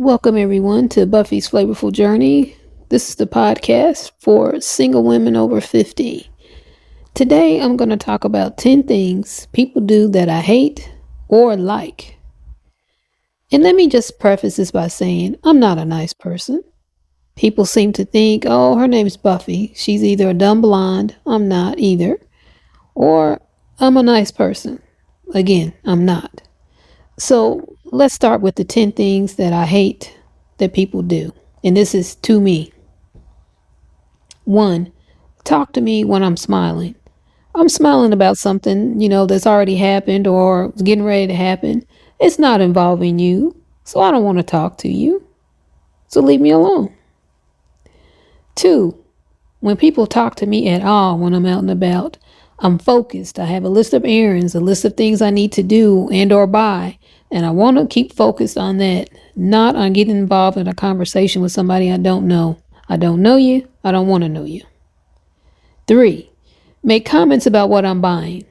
Welcome, everyone, to Buffy's Flavorful Journey. This is the podcast for single women over 50. Today, I'm going to talk about 10 things people do that I hate or like. And let me just preface this by saying I'm not a nice person. People seem to think, oh, her name's Buffy. She's either a dumb blonde, I'm not either, or I'm a nice person. Again, I'm not. So let's start with the 10 things that I hate that people do. And this is to me. 1. Talk to me when I'm smiling. I'm smiling about something, that's already happened or is getting ready to happen. It's not involving you. So I don't want to talk to you. So leave me alone. 2. When people talk to me at all when I'm out and about, I'm focused. I have a list of errands, a list of things I need to do and or buy. And I want to keep focused on that, not on getting involved in a conversation with somebody I don't know. I don't know you. I don't want to know you. 3. Make comments about what I'm buying.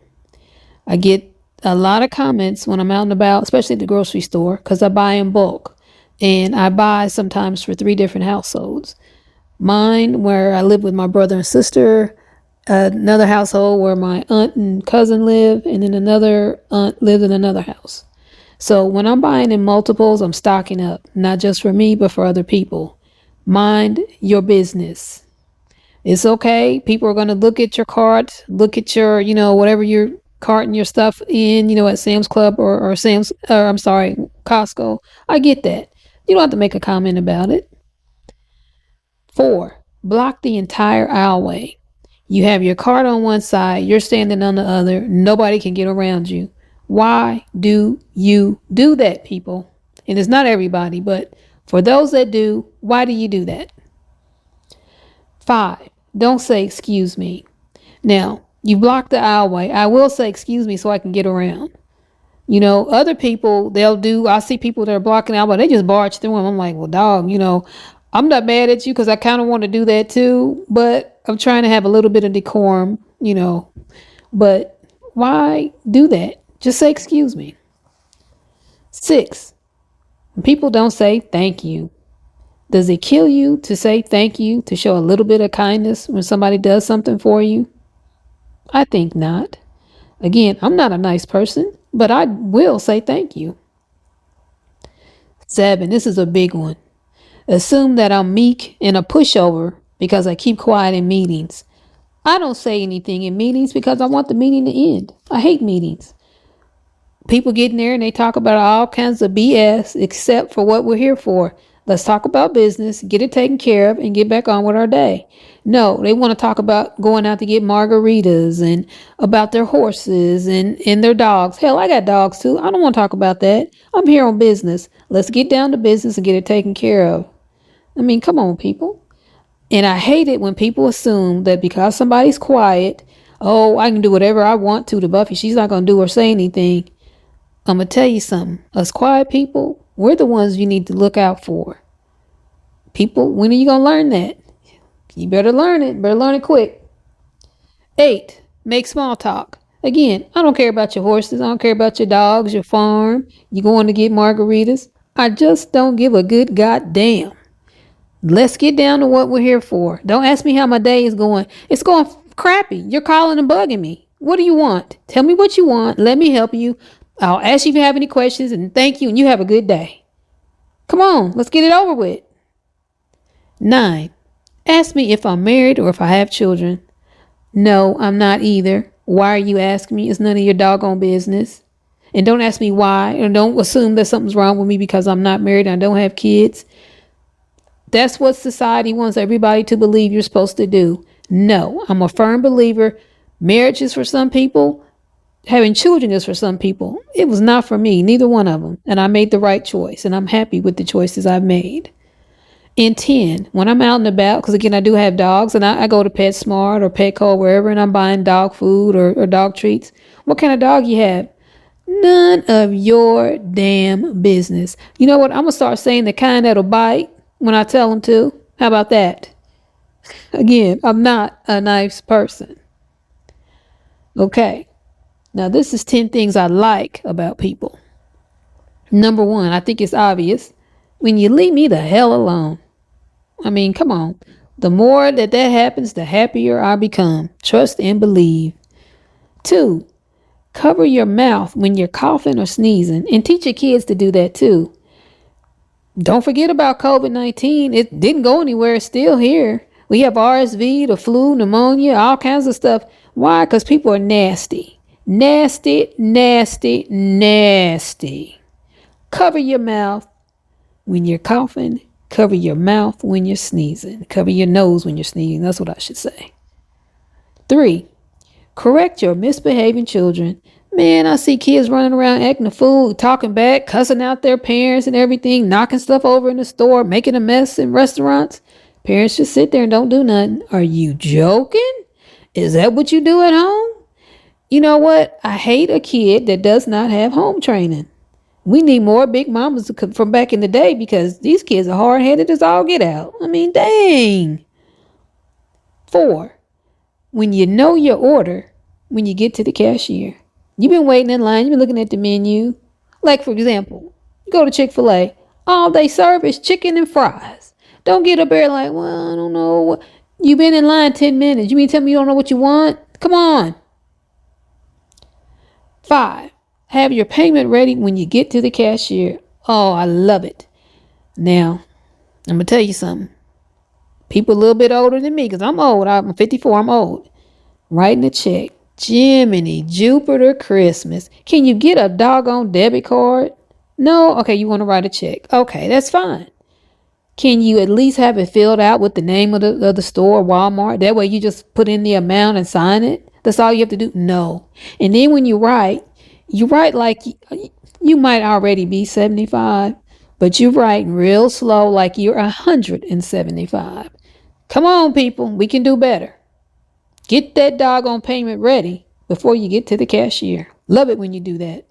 I get a lot of comments when I'm out and about, especially at the grocery store, because I buy in bulk. And I buy sometimes for 3 different households. Mine, where I live with my brother and sister, another household where my aunt and cousin live, and then another aunt lives in another house. So when I'm buying in multiples, I'm stocking up, not just for me, but for other people. Mind your business. It's okay. People are going to look at your cart, look at your, whatever you're carting your stuff in, at Sam's Club or Costco. I get that. You don't have to make a comment about it. 4. Block the entire aisleway. You have your cart on one side, you're standing on the other, nobody can get around you. Why do you do that, people? And it's not everybody, but for those that do, why do you do that? 5. Don't say excuse me. Now, you block the aisleway. I will say excuse me so I can get around. Other people, I see people that are blocking the aisleway, they just barge through them. I'm like, well, dog, I'm not mad at you because I kind of want to do that too, but I'm trying to have a little bit of decorum, but why do that? Just say, excuse me. 6. People don't say thank you. Does it kill you to say thank you, to show a little bit of kindness when somebody does something for you? I think not. Again, I'm not a nice person, but I will say thank you. 7. This is a big one. Assume that I'm meek and a pushover because I keep quiet in meetings. I don't say anything in meetings because I want the meeting to end. I hate meetings. People get in there and they talk about all kinds of BS except for what we're here for. Let's talk about business, get it taken care of, and get back on with our day. No, they want to talk about going out to get margaritas and about their horses and their dogs. Hell, I got dogs too. I don't want to talk about that. I'm here on business. Let's get down to business and get it taken care of. I mean, come on, people. And I hate it when people assume that because somebody's quiet, oh, I can do whatever I want to Buffy. She's not going to do or say anything. I'm going to tell you something. Us quiet people, we're the ones you need to look out for. People, when are you going to learn that? You better learn it. Better learn it quick. 8. Make small talk. Again, I don't care about your horses. I don't care about your dogs, your farm. You going to get margaritas. I just don't give a good goddamn. Let's get down to what we're here for. Don't ask me how my day is going. It's going crappy. You're calling and bugging me. What do you want? Tell me what you want. Let me help you. I'll ask you if you have any questions and thank you and you have a good day. Come on, let's get it over with. 9. Ask me if I'm married or if I have children. No, I'm not either. Why are you asking me? It's none of your doggone business. And don't ask me why, and don't assume that something's wrong with me because I'm not married and I don't have kids. That's what society wants everybody to believe you're supposed to do. No, I'm a firm believer. Marriage is for some people. Having children is for some people. It was not for me, neither one of them. And I made the right choice, and I'm happy with the choices I've made. And 10, when I'm out and about, because again, I do have dogs, and I go to PetSmart or Petco, wherever, and I'm buying dog food or dog treats. What kind of dog you have? None of your damn business. You know what? I'm going to start saying the kind that'll bite when I tell them to. How about that? Again, I'm not a nice person. Okay. Now, this is 10 things I like about people. Number 1, I think it's obvious. When you leave me the hell alone. I mean, come on. The more that happens, the happier I become. Trust and believe. 2. Cover your mouth when you're coughing or sneezing, and teach your kids to do that too. Don't forget about COVID-19. It didn't go anywhere. It's still here. We have RSV, the flu, pneumonia, all kinds of stuff. Why? Because people are nasty. Nasty, nasty, nasty. Cover your mouth when you're coughing. Cover your mouth when you're sneezing. Cover your nose when you're sneezing. That's what I should say. 3. Correct your misbehaving children. Man, I see kids running around acting a fool, talking back, cussing out their parents and everything, knocking stuff over in the store, making a mess in restaurants. Parents just sit there and don't do nothing. Are you joking? Is that what you do at home? You know what? I hate a kid that does not have home training. We need more big mamas from back in the day because these kids are hard-headed as all get out. I mean, dang. 4. When you know your order, when you get to the cashier. You've been waiting in line. You've been looking at the menu. Like, for example, you go to Chick-fil-A. All they serve is chicken and fries. Don't get up there like, well, I don't know. You've been in line 10 minutes. You mean tell me you don't know what you want? Come on. 5. Have your payment ready when you get to the cashier. Oh, I love it. Now, I'm going to tell you something. People a little bit older than me, because I'm old. I'm 54. I'm old. Writing a check. Jiminy, Jupiter, Christmas. Can you get a doggone debit card? No? Okay, you want to write a check. Okay, that's fine. Can you at least have it filled out with the name of the store, Walmart? That way you just put in the amount and sign it. That's all you have to do? No. And then when you write like you might already be 75, but you write real slow like you're 175. Come on, people. We can do better. Get that doggone payment ready before you get to the cashier. Love it when you do that.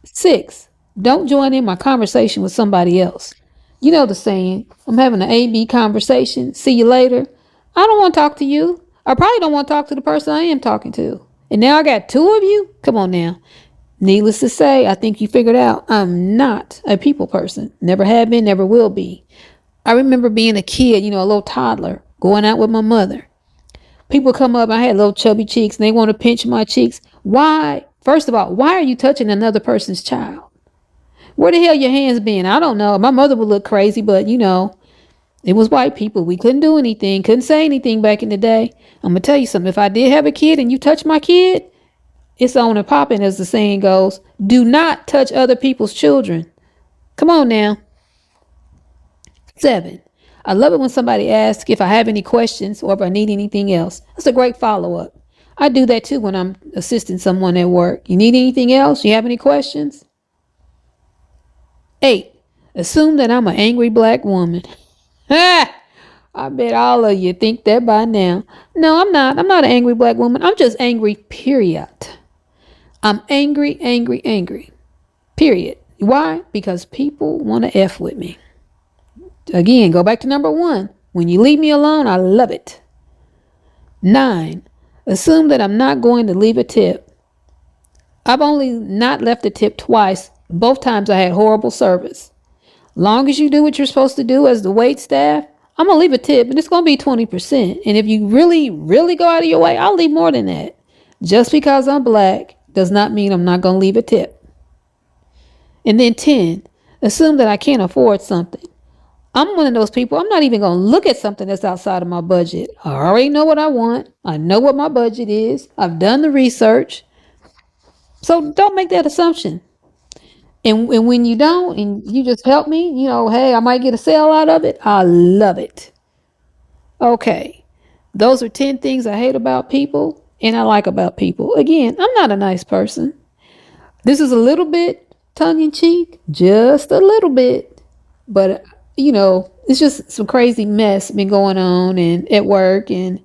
6. Don't join in my conversation with somebody else. You know the saying, I'm having an A-B conversation. See you later. I don't want to talk to you. I probably don't want to talk to the person I am talking to. And now I got 2 of you? Come on now. Needless to say, I think you figured out I'm not a people person. Never have been, never will be. I remember being a kid, a little toddler, going out with my mother. People come up, I had little chubby cheeks, and they want to pinch my cheeks. Why? First of all, why are you touching another person's child? Where the hell your hands been? I don't know. My mother would look crazy, but it was white people. We couldn't do anything, couldn't say anything back in the day. I'm going to tell you something. If I did have a kid and you touch my kid, it's on and popping, as the saying goes. Do not touch other people's children. Come on now. 7. I love it when somebody asks if I have any questions or if I need anything else. That's a great follow-up. I do that too when I'm assisting someone at work. You need anything else? You have any questions? 8. Assume that I'm an angry black woman. I bet all of you think that by now. No, I'm not. I'm not an angry black woman. I'm just angry, period. I'm angry, angry, angry. Period. Why? Because people want to F with me. Again, go back to number 1. When you leave me alone, I love it. 9. Assume that I'm not going to leave a tip. I've only not left a tip twice. Both times I had horrible service. Long as you do what you're supposed to do as the wait staff, I'm going to leave a tip, and it's going to be 20%. And if you really, really go out of your way, I'll leave more than that. Just because I'm black does not mean I'm not going to leave a tip. And then 10, assume that I can't afford something. I'm one of those people, I'm not even going to look at something that's outside of my budget. I already know what I want. I know what my budget is. I've done the research. So don't make that assumption. And when you don't, and you just help me, hey, I might get a sale out of it. I love it. Okay. Those are 10 things I hate about people and I like about people. Again, I'm not a nice person. This is a little bit tongue in cheek, just a little bit. But it's just some crazy mess been going on and at work, and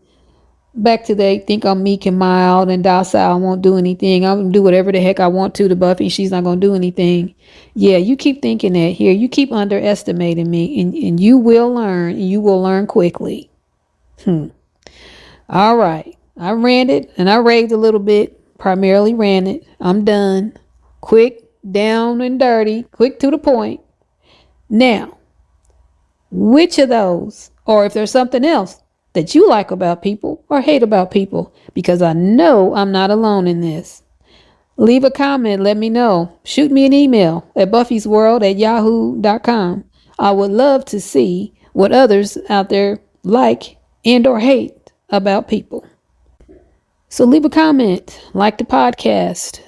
back to they think I'm meek and mild and docile. I won't do anything. I'm going to do whatever the heck I want to Buffy. She's not going to do anything. Yeah, you keep thinking that here. You keep underestimating me, and you will learn, and you will learn quickly. All right. I ranted and I raved a little bit, primarily ranted. I'm done. Quick, down and dirty, quick to the point. Now, which of those, or if there's something else that you like about people or hate about people, because I know I'm not alone in this. Leave a comment, let me know. Shoot me an email at buffysworld@yahoo.com. I would love to see what others out there like and or hate about people. So leave a comment, like the podcast.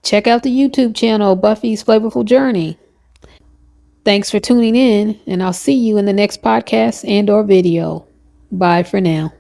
Check out the YouTube channel, Buffy's Flavorful Journey. Thanks for tuning in, and I'll see you in the next podcast and or video. Bye for now.